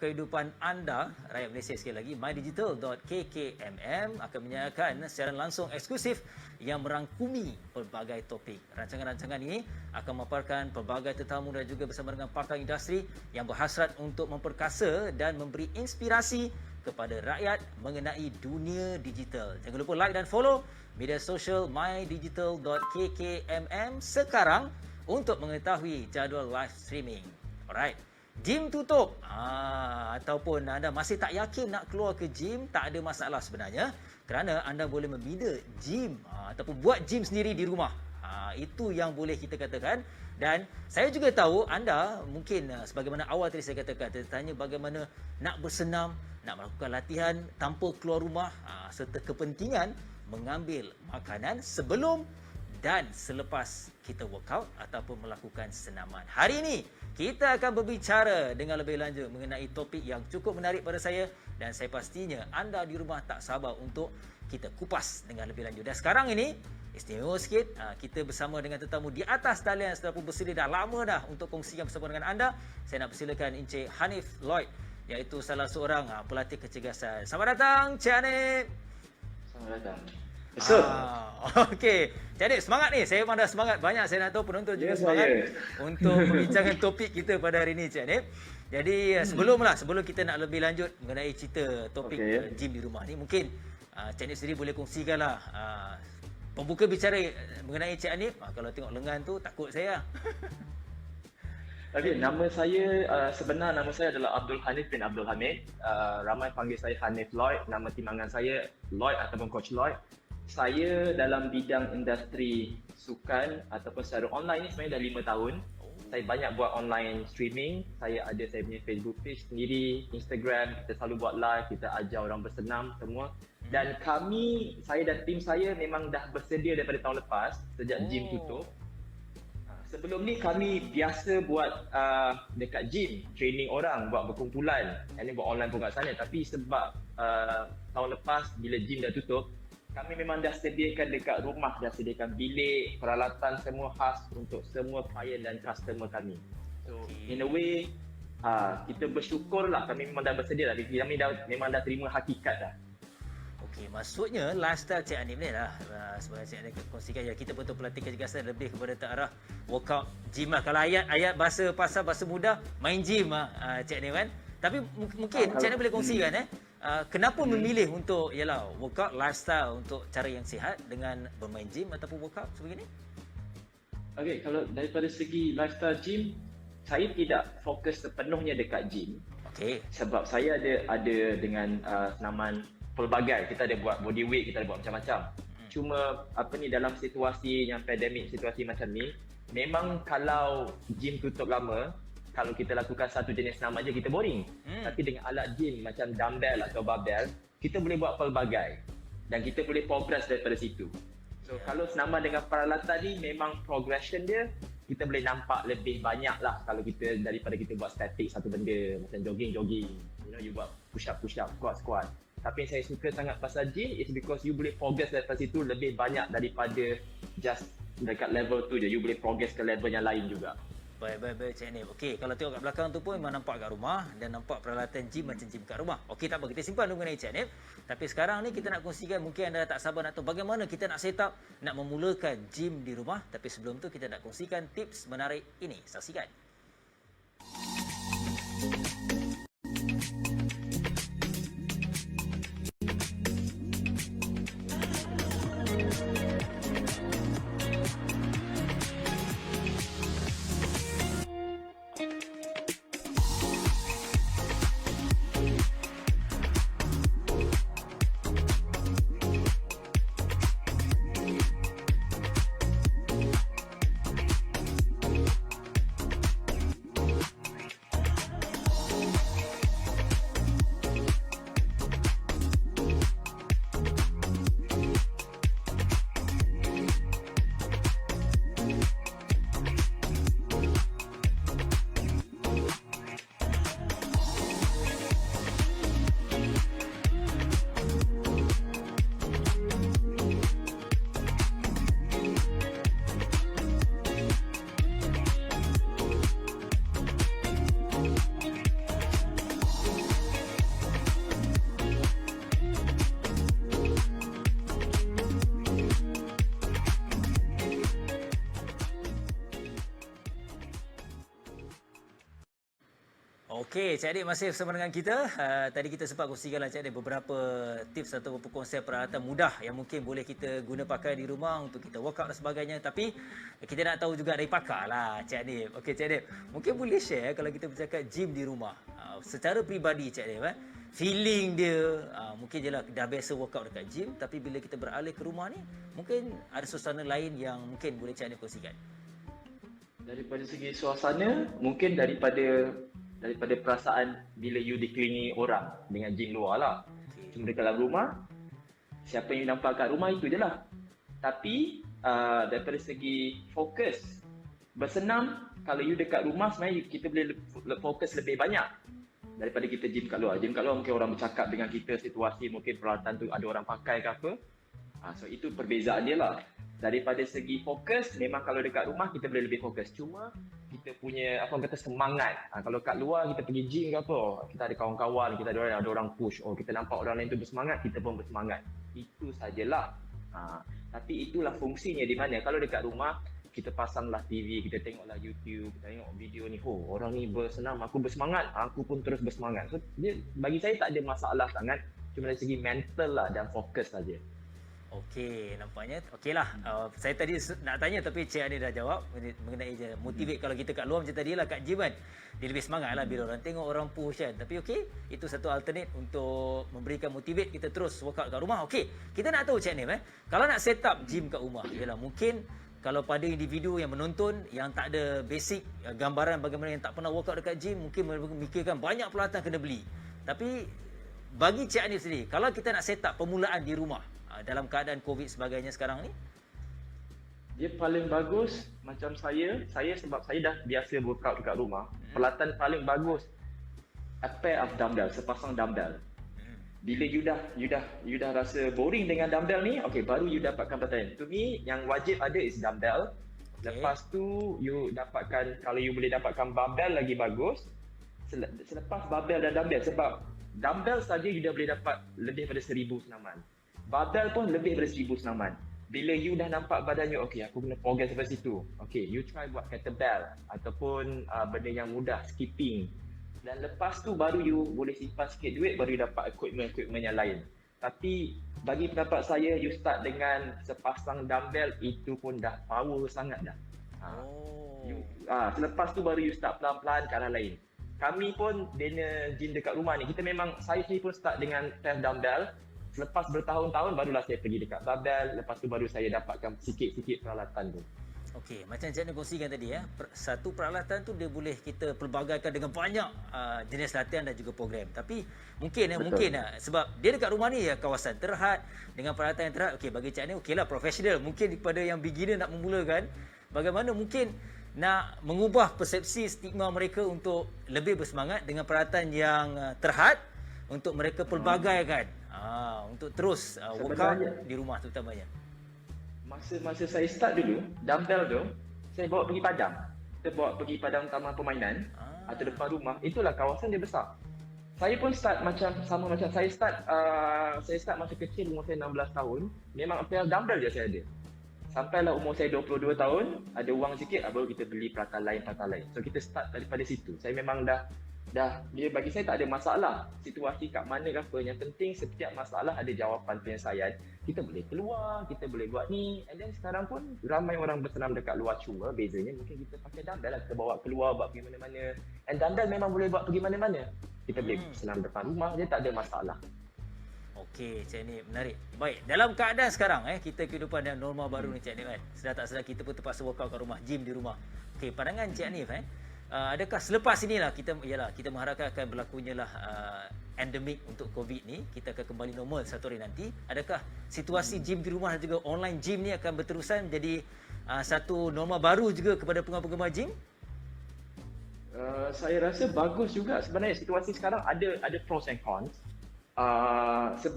kehidupan anda, rakyat Malaysia sekali lagi, mydigital.kkmm akan menyiarkan siaran langsung eksklusif yang merangkumi pelbagai topik. Rancangan-rancangan ini akan memaparkan pelbagai tetamu dan juga bersama dengan pakar industri yang berhasrat untuk memperkasa dan memberi inspirasi kepada rakyat mengenai dunia digital. Jangan lupa like dan follow media sosial mydigital.kkmm sekarang untuk mengetahui jadual live streaming. Alright. Gym tutup. Ataupun anda masih tak yakin nak keluar ke gym, tak ada masalah sebenarnya. Kerana anda boleh membina gym ataupun buat gym sendiri di rumah. Itu yang boleh kita katakan. Dan saya juga tahu anda mungkin sebagaimana awal tadi saya katakan, tanya bagaimana nak bersenam, nak melakukan latihan tanpa keluar rumah, serta kepentingan mengambil makanan sebelum dan selepas kita workout ataupun melakukan senaman. Hari ini kita akan berbicara dengan lebih lanjut mengenai topik yang cukup menarik pada saya dan saya pastinya anda di rumah tak sabar untuk kita kupas dengan lebih lanjut. Dan sekarang ini istimewa sikit, kita bersama dengan tetamu di atas talian setelah pun bersedia dah lama dah untuk kongsikan bersama dengan anda. Saya nak persilakan Encik Hanif Lloyd, iaitu salah seorang pelatih kecergasan. Selamat datang Cik Hanif. Selamat datang. Betul. Okey. Jadi semangat ni. Saya memang dah semangat. Banyak saya nak tahu penonton juga semangat untuk membincangkan topik kita pada hari ini Cik Hanif. Jadi sebelum kita nak lebih lanjut mengenai cerita topik gym di rumah ni, mungkin Cik Hanif sendiri boleh kongsikanlah pembuka bicara mengenai Cik Hanif. Kalau tengok lengan tu takut saya. Okey, nama saya sebenar nama saya adalah Abdul Hanif bin Abdul Hamid. Ramai panggil saya Hanif Lloyd. Nama timbangan saya Lloyd ataupun Coach Lloyd. Saya dalam bidang industri sukan ataupun secara online ni sebenarnya dah 5 tahun. Saya banyak buat online streaming. Saya punya Facebook page sendiri, Instagram, kita selalu buat live, kita ajar orang bersenam semua. Dan saya dan tim saya memang dah bersedia daripada tahun lepas sejak gym tutup. Sebelum ni kami biasa buat dekat gym, training orang, buat berkumpulan. Ini buat online pun kat sana. Tapi sebab tahun lepas bila gym dah tutup, kami memang dah sediakan dekat rumah, dah sediakan bilik, peralatan semua khas untuk semua klien dan customer kami. So in a way, kita bersyukur lah kami memang dah bersedia lah. Kami memang dah terima hakikat dah. Okey, maksudnya lifestyle Cik Hanif ni lah sebenarnya Cik Hanif kongsikan ya, kita betul pelatih kecergasan lebih kepada ke arah workout gym lah. Kalau ayat bahasa mudah main gym Cik Hanif kan. Tapi mungkin Cik Hanif boleh kongsikan kenapa memilih untuk workout lifestyle untuk cara yang sihat dengan bermain gym ataupun workout sebegini? Okey, kalau daripada segi lifestyle gym, saya tidak fokus sepenuhnya dekat gym. Okey. Sebab saya ada dengan senaman pelbagai. Kita ada buat body weight, kita ada buat macam-macam. Cuma dalam situasi yang pandemik, situasi macam ni, memang kalau gym tutup lama, kalau kita lakukan satu jenis senam aja kita boring. Tapi dengan alat gym macam dumbbell atau barbell, kita boleh buat pelbagai dan kita boleh progress daripada situ. So kalau senaman dengan peralatan ni memang progression dia kita boleh nampak lebih banyak lah kalau kita daripada kita buat static satu benda macam jogging, you buat push up, squat. Tapi yang saya suka sangat pasal gym is because you boleh progress daripada situ lebih banyak daripada just dekat level tu je. You boleh progress ke level yang lain juga. Baik Cik Hanif. Okey, kalau tengok kat belakang tu pun memang nampak kat rumah dan nampak peralatan gym macam gym kat rumah. Okey, tak apa, kita simpan dulu mengenai Cik Hanif. Tapi sekarang ni kita nak kongsikan, mungkin anda tak sabar nak tahu bagaimana kita nak set up, nak memulakan gym di rumah. Tapi sebelum tu kita nak kongsikan tips menarik ini. Saksikan. Okey, Cik Adik masih bersama dengan kita. Tadi kita sempat kongsikanlah Cik Adik beberapa tips atau konsep peralatan mudah yang mungkin boleh kita guna pakai di rumah untuk kita workout dan sebagainya. Tapi kita nak tahu juga dari pakar lah Cik Adik. Okey Cik Adik, mungkin boleh share kalau kita bercakap gym di rumah. Secara peribadi Cik Adik, feeling dia, mungkin je lah dah biasa workout dekat gym, tapi bila kita beralih ke rumah ni, mungkin ada suasana lain yang mungkin boleh Cik Adik kongsikan. Daripada segi suasana, mungkin daripada perasaan bila you dikelilingi orang dengan jin luar lah. Cuma dekat dalam rumah, siapa yang you nampak kat rumah itu je lah. Tapi daripada segi fokus, bersenam, kalau you dekat rumah sebenarnya kita boleh fokus lebih banyak daripada kita gym kat luar. Gym kat luar mungkin orang bercakap dengan kita, situasi mungkin peralatan tu ada orang pakai ke apa. So itu perbezaan dia lah. Daripada segi fokus, memang kalau dekat rumah kita boleh lebih fokus. Cuma kita punya apa orang kata semangat. Kalau kat luar kita pergi gym ke apa, kita ada kawan-kawan, kita ada orang push. Kita nampak orang lain tu bersemangat, kita pun bersemangat. Itu sajalah. Tapi itulah fungsinya di mana kalau dekat rumah kita pasanglah TV, kita tengoklah YouTube, kita tengok video ni, orang ni bersenam, aku bersemangat, aku pun terus bersemangat. So dia, bagi saya tak ada masalah sangat, cuma dari segi mental lah dan fokus saja. Okey, nampaknya okeylah. Saya tadi nak tanya tapi Cik Adik dah jawab mengenai motivate kalau kita kat luar macam tadi lah kat gym kan. Dia lebih semangat lah bila orang tengok, orang push kan. Tapi okey, itu satu alternate untuk memberikan motivate kita terus workout kat rumah. Okey, kita nak tahu Cik Adik kalau nak set up gym kat rumah, ialah mungkin kalau pada individu yang menonton yang tak ada basic gambaran bagaimana yang tak pernah workout dekat gym, mungkin memikirkan banyak peralatan kena beli. Tapi bagi Cik Adik sendiri, kalau kita nak set up permulaan di rumah dalam keadaan COVID sebagainya sekarang ni, dia paling bagus macam saya sebab saya dah biasa workout dekat rumah. Peralatan paling bagus a pair of dumbbell, sepasang dumbbell. Bila you dah rasa boring dengan dumbbell ni, okey, baru you dapatkan peralatan. To me yang wajib ada is dumbbell. Lepas tu you dapatkan, kalau you boleh dapatkan barbell lagi bagus. Selepas barbell dan dumbbell, sebab dumbbell saja you dah boleh dapat lebih daripada 1000 senaman. Barbell pun lebih daripada 1000 senaman. Bila you dah nampak badan you, okey, aku kena progress sampai situ. Okey, you try buat kettlebell ataupun benda yang mudah, skipping. Dan lepas tu baru you boleh simpan sikit duit, baru you dapat equipment yang lain. Tapi bagi pendapat saya, you start dengan sepasang dumbbell, itu pun dah power sangat dah. Selepas tu baru you start pelan-pelan ke arah lain. Kami pun bina gym dekat rumah ni, kita memang, saya pun start dengan pair dumbbell. Selepas bertahun-tahun barulah saya pergi dekat barbell, lepas tu baru saya dapatkan sikit-sikit peralatan tu. Okey, macam Cik Adik kongsikan tadi satu peralatan tu dia boleh kita pelbagaikan dengan banyak jenis latihan dan juga program. Tapi mungkin sebab dia dekat rumah ni kawasan terhad dengan peralatan yang terhad. Okey, bagi Cik Adik okeylah profesional. Mungkin kepada yang beginner nak memulakan, bagaimana mungkin nak mengubah persepsi stigma mereka untuk lebih bersemangat dengan peralatan yang terhad untuk mereka pelbagaikan untuk terus workout di rumah terutamanya. Masa saya start dulu, dumbbell tu saya bawa pergi padang. Kita bawa pergi padang taman permainan atau depan rumah. Itulah kawasan dia besar. Saya pun start macam saya start masa kecil, umur saya 16 tahun. Memang pair dumbbell je saya ada. Sampailah umur saya 22 tahun, ada wang sikit, baru kita beli peralatan lain. So kita start daripada situ. Saya memang dah dia bagi saya tak ada masalah situasi kat mana ke apa. Yang penting setiap masalah ada jawapan penyelesaian. Kita boleh keluar, kita boleh buat ni. And then sekarang pun ramai orang bersenam dekat luar, cuma bezanya mungkin kita pakai dumbbell lah, kita bawa keluar buat pergi mana-mana. And dumbbell memang boleh buat pergi mana-mana. Kita boleh senam depan rumah, dia tak ada masalah. Okey, Cik Hanif, menarik. Baik, dalam keadaan sekarang kita kehidupan yang normal baru ni Cik Hanif sedar tak sedar kita pun terpaksa workout kat rumah, gym di rumah. Okey, pandangan Cik Hanif adakah selepas inilah kita mengharapkan akan berlakunya endemik untuk COVID ni, kita akan kembali normal satu hari nanti. Adakah situasi gym di rumah dan juga online gym ni akan berterusan menjadi satu normal baru juga kepada penggemar-penggemar gym? Saya rasa bagus juga sebenarnya. Situasi sekarang ada pros and cons.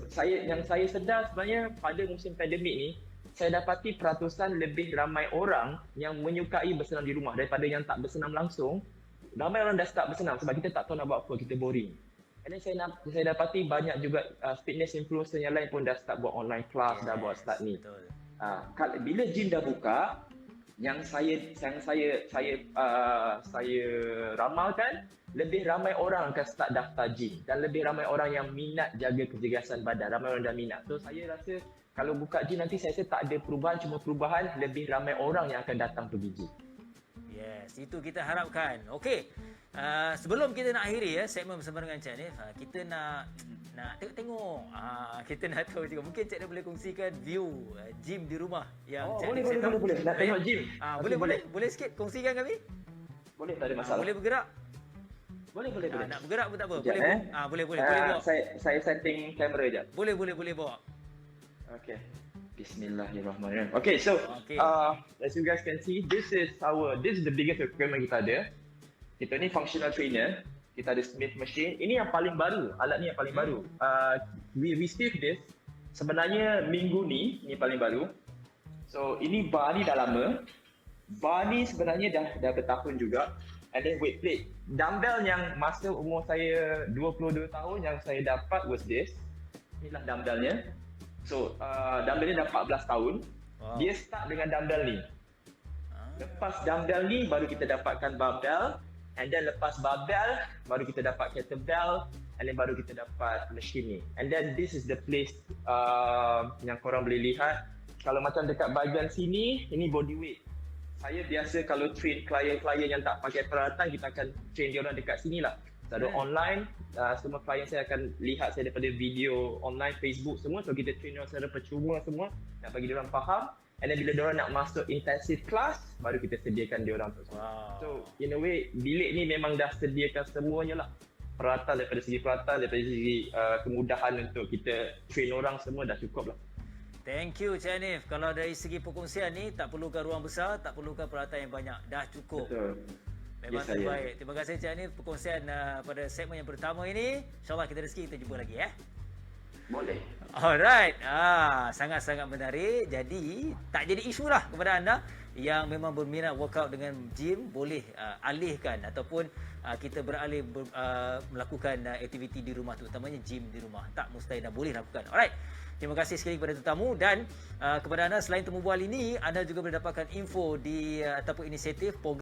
Saya sedar sebenarnya pada musim pandemik ni, saya dapati peratusan lebih ramai orang yang menyukai bersenam di rumah daripada yang tak bersenam langsung. Ramai orang dah start bersenam sebab kita tak tahu nak buat apa, kita boring. And then saya dapati banyak juga fitness influencer yang lain pun dah start buat online class, dah buat start ni. Bila gym dah buka, Yang saya ramalkan, lebih ramai orang akan start daftar gym dan lebih ramai orang yang minat jaga kejegasan badan. Ramai orang dah minat. So saya rasa kalau buka gym nanti saya rasa tak ada perubahan, cuma perubahan lebih ramai orang yang akan datang pergi gym. Yes, itu kita harapkan. Okey. Sebelum kita nak akhiri segmen bersama dengan Cik Hanif, kita nak tengok. Kita nak tahu juga, mungkin Cik Hanif boleh kongsikan view gym di rumah yang Cik Hanif set up. Boleh. Nak tengok gym? Boleh sikit kongsikan kami? Boleh, tak ada masalah. Boleh bergerak? Boleh. Nak bergerak pun tak apa. Sekejap, Boleh bawa. Saya setting kamera je. Boleh bawa. Okay. Bismillahirrahmanirrahim. Okay, so as you guys can see, this is the biggest equipment kita ada. Kita ni functional trainer. Kita ada Smith machine. Ini yang paling baru. Alat ni yang paling baru. We receive this sebenarnya minggu ni. Ini paling baru. So ini bar ni dah lama. Bar ni sebenarnya dah bertahun juga. And then weight plate. Dumbbell yang masa umur saya 22 tahun yang saya dapat was this. Inilah dumbbellnya. So dumbbell ni dah 14 tahun. Wow. Dia start dengan dumbbell ni. Lepas dumbbell ni baru kita dapatkan barbell. And then lepas barbell baru kita dapat kettlebell. And then baru kita dapat machine ni. And then this is the place yang korang boleh lihat. Kalau macam dekat bahagian sini, ini body weight. Saya biasa kalau train klien-klien yang tak pakai peralatan, kita akan train dia orang dekat sini lah. Secara online, semua klien saya akan lihat saya daripada video online, Facebook semua. So kita train orang secara percuma semua. Nak bagi dia orang faham. And then bila dia orang nak masuk intensive class, baru kita sediakan dia orang tu. Wow. So in a way, bilik ni memang dah sediakan semuanya lah. Peralatan daripada segi kemudahan untuk kita train orang semua dah cukup lah. Thank you Cik Hanif. Kalau dari segi perkongsian ni, tak perlukan ruang besar, tak perlukan peralatan yang banyak. Dah cukup. Betul. Memang terbaik. Terima kasih Cik Hanif perkongsian pada segmen yang pertama ini. InsyaAllah kita rezeki, kita jumpa lagi Boleh. Alright. Sangat-sangat menarik. Jadi, tak jadi isu lah kepada anda yang memang berminat workout dengan gym, boleh alihkan ataupun kita beralih melakukan aktiviti di rumah, terutamanya gym di rumah. Tak mustahil dan boleh lakukan. Alright. Terima kasih sekali kepada tetamu dan kepada anda selain temu bual ini, anda juga boleh dapatkan info di ataupun inisiatif program